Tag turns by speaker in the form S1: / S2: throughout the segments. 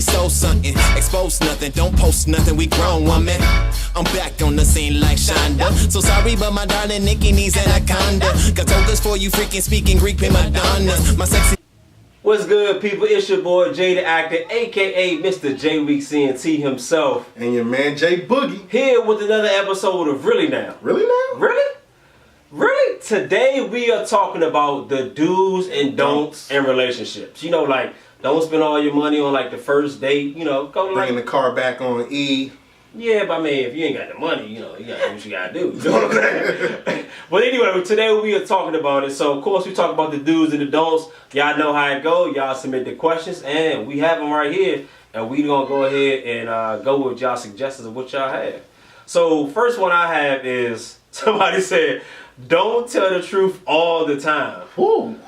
S1: stole something, exposed nothing, don't post nothing, we grown woman. I'm back on the scene like Shonda. So sorry, but my darling Nikki needs anaconda. Got togas for you freaking speaking Greek prima donnas. My sexy.
S2: What's good, people? It's your boy Jay the Actor, aka Mr. J-Week CNT himself.
S3: And your man J-Boogey.
S2: Here with another episode of Really Now.
S3: Really Now?
S2: Really? Really? Today we are talking about the do's and don'ts in relationships. You know, like, don't spend all your money on like the first date, you know. Go
S3: Bringing
S2: like,
S3: the car back on E.
S2: Yeah, but I mean, if you ain't got the money, you know, you gotta do what you gotta do. You know what I'm saying? But anyway, today we are talking about it. So, of course, we talk about the do's and the don'ts. Y'all know how it go. Y'all submit the questions, and we have them right here. And we gonna go ahead and go with y'all suggestions of what y'all have. So, first one I have is, somebody said, don't tell the truth all the time.
S3: Ooh.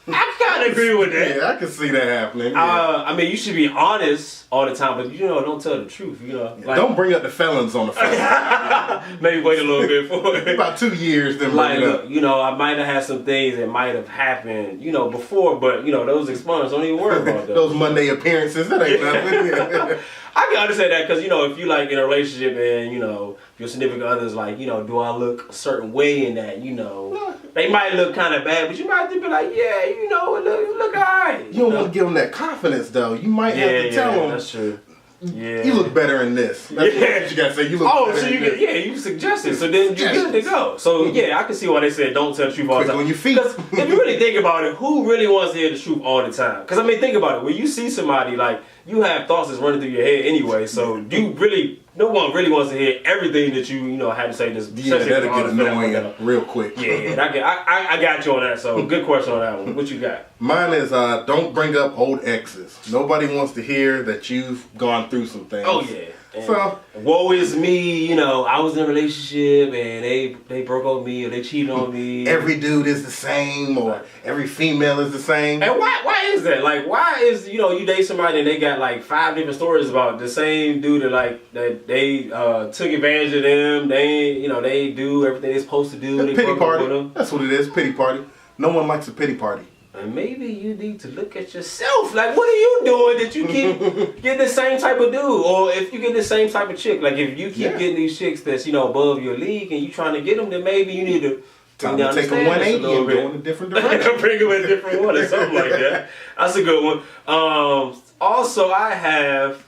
S2: I kind of agree with that.
S3: Yeah, I can see that happening. Yeah.
S2: I mean, you should be honest all the time, but you know, don't tell the truth. You know,
S3: like, don't bring up the felons on the phone.
S2: Maybe wait a little bit for it.
S3: About 2 years, then
S2: like,
S3: bring it up.
S2: You know, I might have had some things that might have happened, you know, before, but you know, those experiences, don't even worry about those.
S3: Those Monday appearances, that ain't nothing.
S2: I can understand that because, you know, if you like in a relationship and, you know, your significant other's like, you know, do I look a certain way in that, you know, they might look kind of bad, but you might have to be like, yeah, you know, it look all right.
S3: You don't want to give them that confidence, though. You might have to tell them.
S2: That's true. Yeah.
S3: You look better in this. That's what you got to say. You look better
S2: so you can, you suggest it, so then you get to go. So, yeah, I can see why they said don't tell the truth all the time.
S3: On your feet.
S2: Because if you really think about it, who really wants to hear the truth all the time? Because, I mean, think about it. When you see somebody, like, you have thoughts that's running through your head anyway, so you really, no one really wants to hear everything that you know, had to say. This,
S3: yeah, that'll get annoying real quick.
S2: Yeah, I got you on that, so good question on that one. What you got?
S3: Mine is, don't bring up old exes. Nobody wants to hear that you've gone through some things.
S2: Oh, yeah. And
S3: so,
S2: woe is me, you know, I was in a relationship and they broke on me or they cheated on me.
S3: Every dude is the same or every female is the same.
S2: And why is that? Like, why is, you know, you date somebody and they got like 5 different stories about the same dude that they took advantage of them, they do everything they're supposed to do. They
S3: pity party.
S2: With them.
S3: That's what it is, pity party. No one likes a pity party.
S2: And maybe you need to look at yourself. Like, what are you doing that you keep getting the same type of dude? Or if you get the same type of chick, like if you keep getting these chicks that's, you know, above your league and you trying to get them, then maybe you need to
S3: time to take a 180 and go in a different direction.
S2: Bring them in a different one or something like that. That's a good one. Also, I have,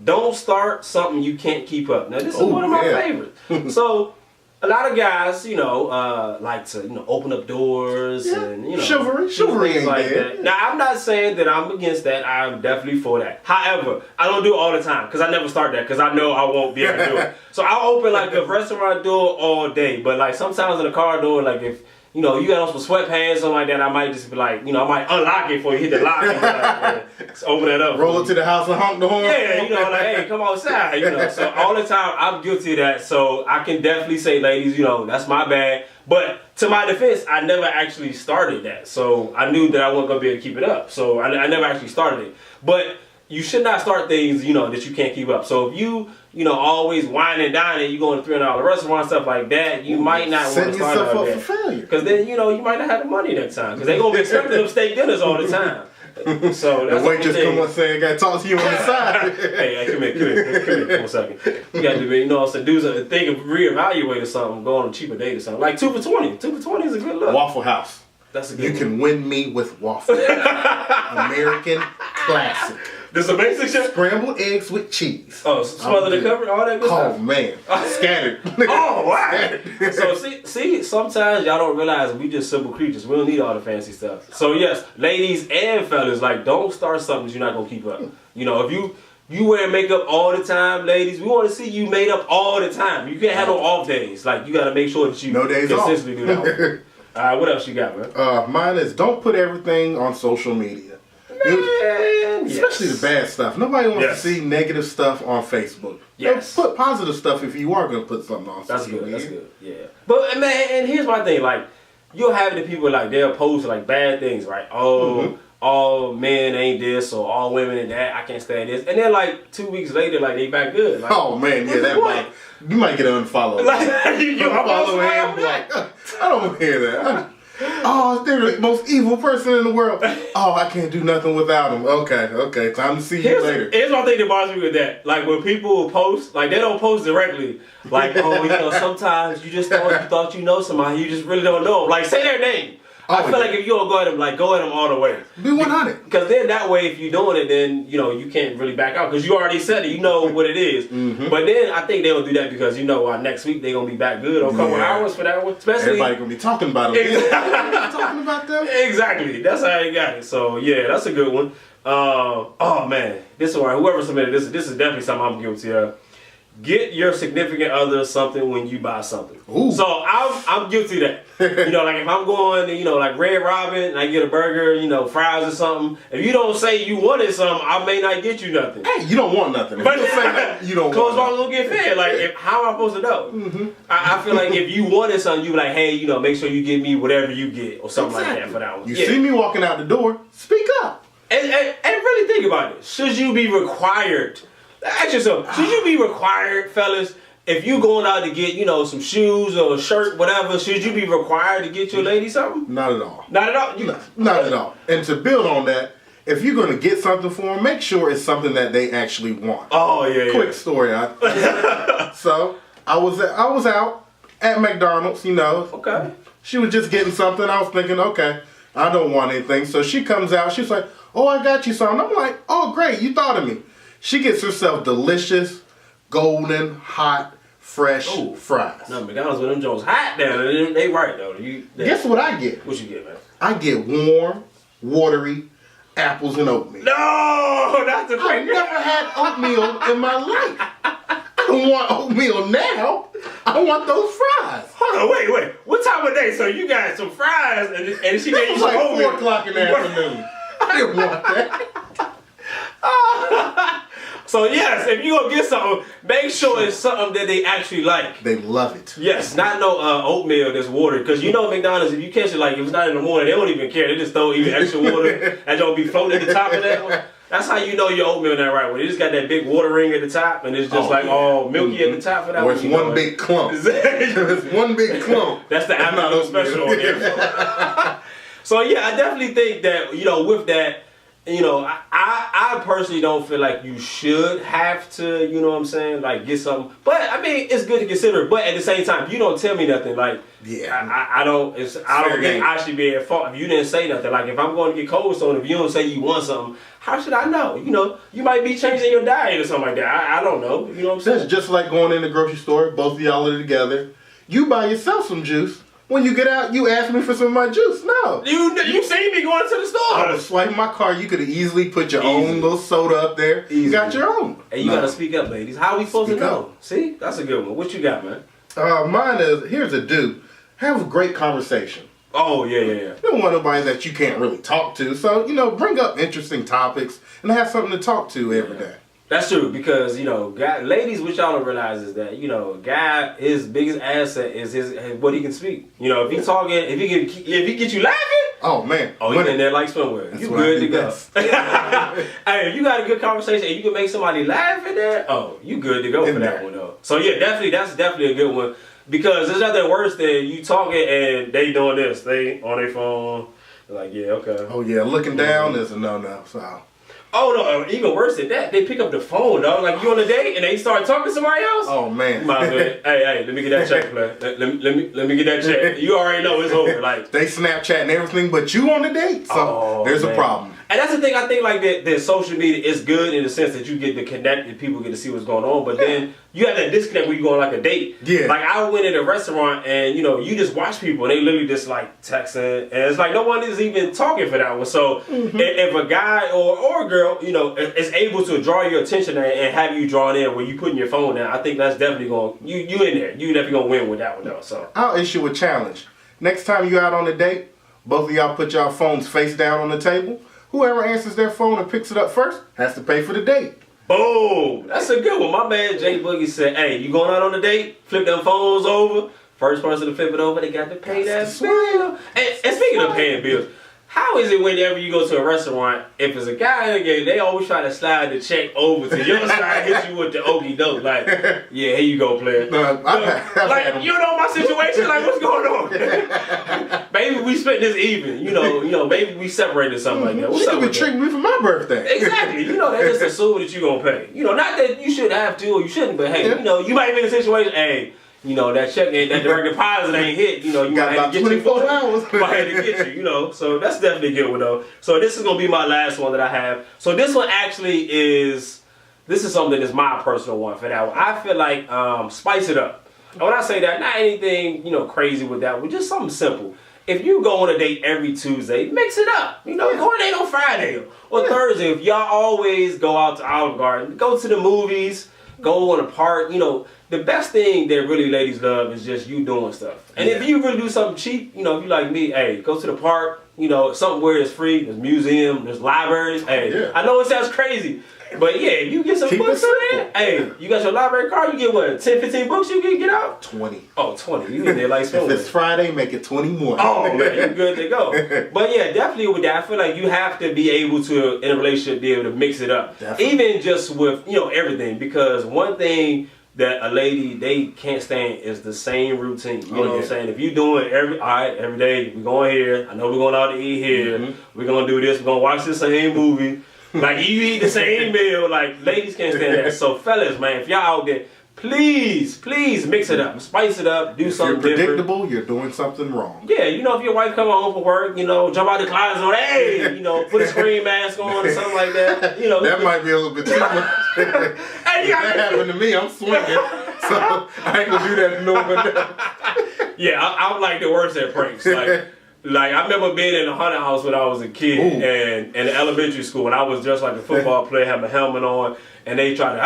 S2: don't start something you can't keep up. Now, this is one of my favorites. So, a lot of guys, you know, like to, you know, open up doors and, you know,
S3: chivalry
S2: things
S3: ain't
S2: like
S3: bad.
S2: that. Now, I'm not saying that I'm against that. I'm definitely for that. However, I don't do it all the time because I never start that because I know I won't be able to do it. So I'll open like a restaurant door all day, but like sometimes in the car door, like if, you know, you got on some sweatpants, something like that, I might just be like, you know, I might unlock it for you, hit the lock, and be like, let's open that up.
S3: Roll it to the house and honk the horn.
S2: Yeah, you know, like, hey, come outside, you know. So all the time, I'm guilty of that. So I can definitely say, ladies, you know, that's my bad. But to my defense, I never actually started that. So I knew that I wasn't going to be able to keep it up. So I never actually started it. But you should not start things, you know, that you can't keep up. So if you know, always wine and dine, you go to $300 restaurant, stuff like that, you might not want to start
S3: yourself
S2: out
S3: up
S2: that.
S3: for failure.
S2: Because then, you know, you might not have the money next time. Because they're going to be expecting them steak dinners all the time. So that's
S3: the waitress come on saying, I got to talk to you on the side. hey,
S2: come here, come a second. You got to be, you know, so dudes think of reevaluating something, go on a cheaper date or something. Like 2 for 20. 2 for 20 is a good look.
S3: Waffle House.
S2: That's a good
S3: You
S2: one.
S3: can win me with waffle. American classic.
S2: This a basic shit?
S3: Scrambled eggs with cheese.
S2: Oh, smother the cover, all that good stuff?
S3: Oh, man. Scattered.
S2: Oh, wow. So, see, sometimes y'all don't realize we just simple creatures. We don't need all the fancy stuff. So, yes, ladies and fellas, like, don't start something you're not going to keep up. You know, if you wear makeup all the time, ladies, we want to see you made up all the time. You can't have no off days. Like, you got to make sure that you consistently do that one. All right, what else you got, man?
S3: Mine is don't put everything on social media. Especially the bad stuff. Nobody wants to see negative stuff on Facebook.
S2: Yes.
S3: Put positive stuff if you are going to put something on social media.
S2: That's good. Yeah. But, man, and here's my thing. Like, you'll have the people, like, they'll post, like, bad things, right? Oh, all men ain't this or all women ain't that. I can't stand this. And then, like, 2 weeks later, like, they back good. Like,
S3: oh, man. Yeah, that might. You might get unfollowed.
S2: Like, you
S3: unfollow him. Like, I don't hear that. Oh, they're the most evil person in the world. Oh, I can't do nothing without them. Okay. Time to see you later.
S2: Here's one thing that bothers me with that. Like when people post, like they don't post directly. Like, oh, you know, sometimes you just thought you know somebody, you just really don't know them. Like, say their name. I feel like if you don't go at them, like go at them all the way.
S3: Be 100.
S2: Because then that way, if you're doing it, then you know you can't really back out because you already said it. You know what it is. But then I think they'll do that because you know next week they're gonna be back good on a couple hours for that one. Especially
S3: everybody gonna be talking about them. Talking about them.
S2: Exactly. That's how you got it. So yeah, that's a good one. Oh man, this one. Whoever submitted this is definitely something I'm guilty of. Get your significant other something when you buy something.
S3: Ooh.
S2: So I'm guilty of that. You know, like if I'm going to, you know, like Red Robin and I get a burger, you know, fries or something. If you don't say you wanted something, I may not get you nothing.
S3: Hey, you don't want nothing. If
S2: but
S3: you say that, you don't
S2: close
S3: want
S2: my little get fed. Like, how am I supposed to know? I feel like if you wanted something, you be like, hey, you know, make sure you give me whatever you get or something like that for that one.
S3: You see me walking out the door, speak up.
S2: And really think about it. Should you be required? Ask yourself, should you be required, fellas, if you going out to get, you know, some shoes or a shirt, whatever, should you be required to get your lady something?
S3: Not at all.
S2: Not at all?
S3: Not at all. And to build on that, if you're going to get something for them, make sure it's something that they actually want.
S2: Oh, yeah.
S3: Quick story. So, I was out at McDonald's, you know.
S2: Okay.
S3: She was just getting something. I was thinking, okay, I don't want anything. So she comes out. She's like, oh, I got you something. I'm like, oh, great. You thought of me. She gets herself delicious, golden, hot, fresh fries.
S2: No, McDonald's with them Jones hot down. They right, though.
S3: Guess what I get?
S2: What you get, man?
S3: I get warm, watery apples and oatmeal.
S2: No, that's the
S3: I've
S2: thing.
S3: never had oatmeal in my life. I don't want oatmeal now. I want those fries.
S2: Hold on, wait. What time of day? So you got some fries and she gave you
S3: It was
S2: some
S3: like
S2: oatmeal.
S3: 4 o'clock in the afternoon. I didn't want that.
S2: So yes, if you gonna get something, make sure it's something that they actually like.
S3: They love it.
S2: Yes, not no oatmeal that's watered. Because you know McDonald's, if you catch it like if it's not in the morning, they don't even care. They just throw even extra water and don't be floating at the top of that one. That's how you know your oatmeal not right. When it just got that big water ring at the top and it's just all milky at the top for that
S3: or
S2: one.
S3: it's one big clump. It's one big clump.
S2: That's the afternoon special on there. So yeah, I definitely think that, you know, with that, you know, I personally don't feel like you should have to, you know what I'm saying, like get something. But I mean, it's good to consider. But at the same time, you don't tell me nothing. Like, I don't think I should be at fault if you didn't say nothing. Like, if I'm going to get Cold Stone, if you don't say you want something, how should I know? You know, you might be changing your diet or something like that. I don't know. You know what I'm saying?
S3: That's just like going in the grocery store. Both of y'all are together. You buy yourself some juice. When you get out, you ask me for some of my juice. No.
S2: You seen me going to the store.
S3: I was swiping my card. You could have easily put your own little soda up there. You got your own.
S2: Hey, you gotta speak up, ladies. How are we supposed to know? See? That's a good one. What you got, man?
S3: Mine is, here's a do. Have a great conversation.
S2: Oh, yeah.
S3: You don't want nobody that you can't really talk to. So, you know, bring up interesting topics and have something to talk to every day.
S2: That's true because, you know, ladies, what y'all don't realize is that, you know, guy, his biggest asset is what he can speak. You know, if he talking, if he get you laughing,
S3: oh man,
S2: you in there like swimwear. You good to go. Hey, if you got a good conversation and you can make somebody laugh in there, oh, you good to go for that one though. So yeah, that's definitely a good one because there's nothing worse than you talking and they doing this, they on their phone, they're like, yeah, okay.
S3: Oh yeah, looking down is a no. So.
S2: Oh no, even worse than that, they pick up the phone, dog. Like you on a date and they start talking to somebody else.
S3: Oh man.
S2: Hey, let me get that check, play. Let me get that check. You already know it's over. Like
S3: they Snapchat and everything, but you on the date, so there's a problem.
S2: And that's the thing. I think like that social media is good in the sense that you get to connect and people get to see what's going on. But then you have that disconnect when you go on like a date. Yeah. Like I went in a restaurant and you know you just watch people and they literally just like texting and it's like no one is even talking for that one. So if a guy or a girl you know is able to draw your attention and have you drawn in when you putting your phone down, I think that's definitely going you in there. You definitely gonna win with that one though. So
S3: I'll issue a challenge. Next time you out on a date, both of y'all put y'all phones face down on the table. Whoever answers their phone and picks it up first has to pay for the date.
S2: Boom! That's a good one. My man J-Boogey said, hey, you going out on a date? Flip them phones over. First person to flip it over, they got to pay that bill. And speaking of paying bills, how is it whenever you go to a restaurant, if it's a guy in the game, they always try to slide the check over to your side, hit you with the okie doke, like, yeah, here you go, player.
S3: Like,
S2: you know my situation, like, what's going on? maybe we split this even. You know, maybe we separated something like that. What's
S3: She
S2: up
S3: could be
S2: with that?
S3: treating me for my birthday.
S2: Exactly. You know, they just assume that you're gonna pay. You know, not that you should have to or you shouldn't, but hey, you know, you might be in a situation, hey, you know, that check ain't, that direct deposit ain't hit. You know, you
S3: Got
S2: might
S3: about
S2: have to get
S3: 24 hours.
S2: might have to get you, you know. So that's definitely a good one though. So this is gonna be my last one that I have. So this one actually is something that's my personal one for that one. I feel like spice it up. And when I say that, not anything, you know, crazy with that one, just something simple. If you go on a date every Tuesday, mix it up. You know, go on a date on Friday or Thursday. If y'all always go out to Olive Garden, go to the movies, go on a park. You know, the best thing that really ladies love is just you doing stuff. And if you really do something cheap, you know, if you like me, hey, go to the park. You know, something where it's free. There's museum, there's libraries. Hey, I know it sounds crazy. But yeah, you get some books in there. Hey, you got your library card, you get what, 10, 15 books you can get out?
S3: 20.
S2: Oh, 20. You in there like
S3: If it's Friday, make it 20 more.
S2: Oh, man, you're good to go. But yeah, definitely with that, I feel like you have to be able to, in a relationship, be able to mix it up. Definitely. Even just with, you know, everything. Because one thing that a lady, they can't stand is the same routine. You know what I'm saying? If you doing every day, we're going here, I know we're going out to eat here, we're going to do this, we're going to watch this same movie. Like, you eat the same meal. Like, ladies can't stand that. So, fellas, man, if y'all out there, please mix it up. Spice it up. Do something different. If you're predictable,
S3: you're doing something wrong.
S2: Yeah, you know, if your wife come home from work, you know, jump out the closet on, hey, you know, put a screen mask on or something like that. You know.
S3: That might be a little bit too much.
S2: Hey,
S3: that happened to me. I'm swinging. So, I ain't going to do that to no one else.
S2: Yeah, I'm like the worst at pranks. Like I remember being in a haunted house when I was a kid and in elementary school, and I was just like a football player, had my helmet on, and they tried to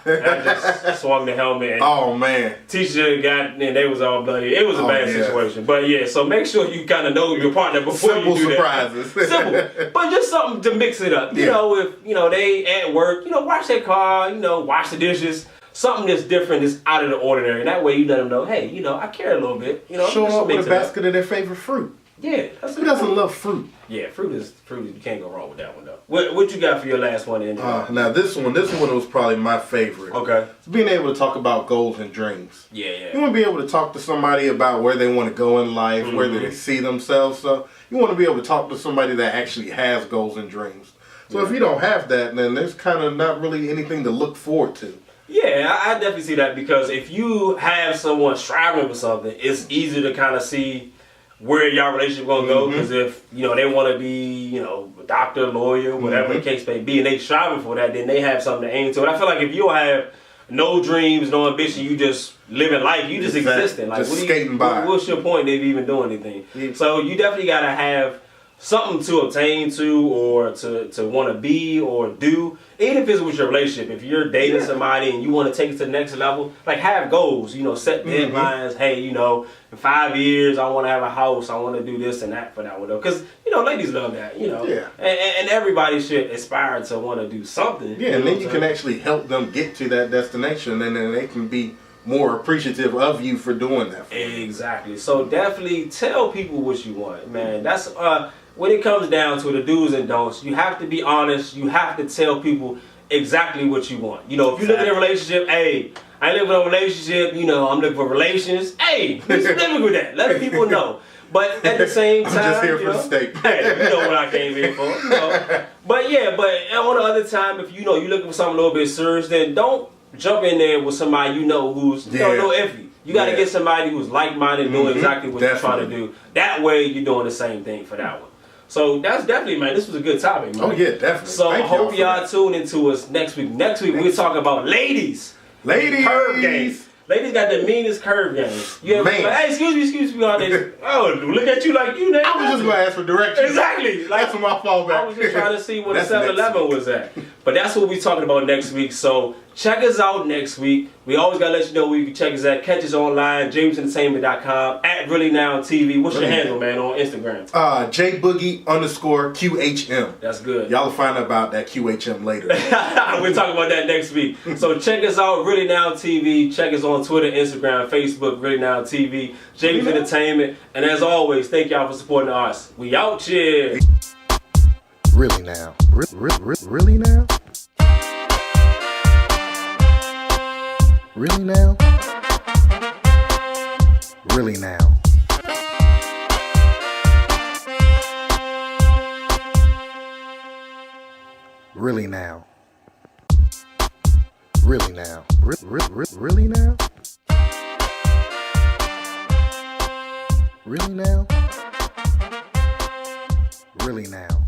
S2: and I just swung the helmet. And
S3: oh man!
S2: Teacher got and they was all bloody. It was a bad situation, but yeah. So make sure you kind of know your partner before you do
S3: surprises.
S2: that. Simple, but just something to mix it up. You know, if you know they at work, you know, wash their car, you know, wash the dishes. Something that's different, that's out of the ordinary. And that way you let them know, hey, you know, I care a little bit. You know,
S3: show up with a basket of their favorite fruit.
S2: Yeah.
S3: Who doesn't love fruit?
S2: Yeah, fruit is you can't go wrong with that one though. What you got for your last one, Andy?
S3: Now this one was probably my favorite.
S2: Okay.
S3: It's being able to talk about goals and dreams.
S2: Yeah.
S3: You want to be able to talk to somebody about where they want to go in life, where they see themselves. So you want to be able to talk to somebody that actually has goals and dreams. So if you don't have that, then there's kind of not really anything to look forward to.
S2: Yeah, I definitely see that because if you have someone striving for something, it's easy to kind of see where your relationship gonna go. Because if you know they want to be, you know, a doctor, lawyer, whatever the case may be, and they striving for that, then they have something to aim to. And I feel like if you don't have no dreams, no ambition, you just living life, you just existing. Like
S3: just skating by.
S2: What's your point of even doing anything? Yeah. So you definitely gotta have something to obtain to or to want to be or do, even if it's with your relationship. If you're dating somebody and you want to take it to the next level, like have goals, you know, set deadlines. Hey, you know, in 5 years I want to have a house, I want to do this and that for that one though. Because, you know, ladies love that, you know. Yeah. And everybody should aspire to want to do something.
S3: Yeah, and then you can actually help them get to that destination, and then they can be more appreciative of you for doing that for
S2: exactly. So definitely tell people what you want, man. That's when it comes down to the do's and don'ts, you have to be honest. You have to tell people exactly what you want. You know, if you look at a relationship, hey, I ain't looking for a relationship, you know, I'm looking for relations. Hey, let's live with that. Let people know. But at the same time,
S3: I'm just here for the steak.
S2: Hey, you know what I came here for. You know? But yeah, but on the other time, if you know you're looking for something a little bit serious, then don't jump in there with somebody you know who's you know, no iffy. You got to get somebody who's like-minded, doing exactly what you're trying to do. That way, you're doing the same thing for that one. So that's definitely, man, this was a good topic, man.
S3: Oh, yeah, definitely.
S2: So I hope y'all tune into us next week. Next week, we're talking about ladies.
S3: Ladies.
S2: Curve games. Ladies got the meanest curve games. You ever like, hey, excuse me, all this. Oh, look at you like you.
S3: I was just going to ask for directions.
S2: Exactly. Like,
S3: that's my fallback.
S2: I was just trying to see where the 7-Eleven was at. But that's what we're talking about next week. So check us out next week. We always got to let you know where you can check us at. Catch us online, JamesEntertainment.com, @ReallyNowTV. What's your handle, man, on Instagram?
S3: J-Boogie_QHM.
S2: That's good.
S3: Y'all will find out about that QHM later.
S2: We'll talk about that next week. So check us out, Really Now TV. Check us on Twitter, Instagram, Facebook, Really Now TV, James Entertainment. And as always, thank y'all for supporting us. We out here.
S3: Really now? Really now? Really now? Really now? Really now. Really now. Really now? Really now? Really now.